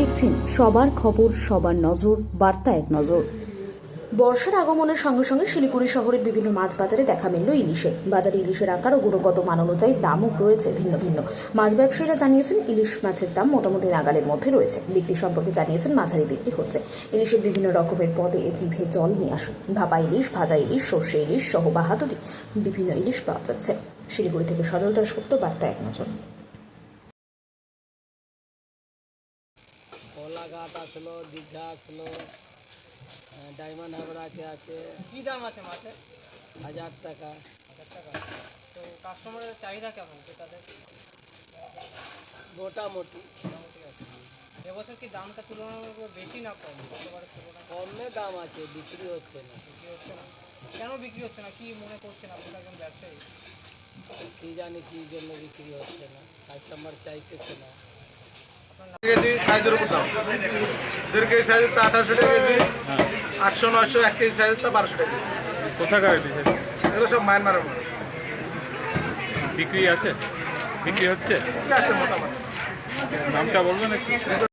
দেখছেন সবার খবর, সবার নজর, বার্তা এক নজর। বর্ষার আগমনের সঙ্গে সঙ্গে শিলিগুড়ি শহরের বিভিন্ন মাছ বাজারে দেখা মিলল ইলিশের। বাজারে ইলিশের আকার ও গুণগত মান অনুযায়ী দামও রয়েছে ভিন্ন ভিন্ন। মাছ ব্যবসায়ীরা জানিয়েছেন ইলিশ মাছের দাম মোটামুটি নাগালের মধ্যে রয়েছে। বিক্রি সম্পর্কে জানিয়েছেন মাঝারি বিক্রি হচ্ছে। ইলিশের বিভিন্ন রকমের পদে জিভে জল নিয়ে আসুন। ভাপা ইলিশ, ভাজা ইলিশ, সর্ষে ইলিশ সহ বাহাদুরি বিভিন্ন ইলিশ পাওয়া যাচ্ছে। শিলিগুড়ি থেকে সজল দাশগুপ্ত, বার্তা এক নজর। কোলাঘাট আসলো, দীঘা আসলো, ডায়মন্ড হাবড়াতে আছে। কি দাম আছে মাছের? 1000 টাকা। 1000 টাকা। তো কাস্টমারের চাহিদা কেমন তাদের? মোটামুটি মোটামুটি আছে। এবছর কি দামটা তুলনামূলক বেশি না কম? গতবারের তুলনায় কমে দাম আছে, বিক্রি হচ্ছে না। বিক্রি হচ্ছে না কেন? বিক্রি হচ্ছে না কি মনে করছেন আপনি একজন ব্যবসায়ী? কি জানি কি জন্য বিক্রি হচ্ছে না, কাস্টমার চাইতেছে না। কেজি সাইজের উপর দাম। 1.5 কেজি সাইজের তা 1800 টাকা কেজি, 800 900, 1 কেজি সাইজের তা 1200 টাকা কেজি। কোথাকার ইলিশ? এগুলো সব মায়ানমারের মাল। বিক্রি আছে? বিক্রি হচ্ছে? আছে মোটামুটি। নামটা বলবেন একটু?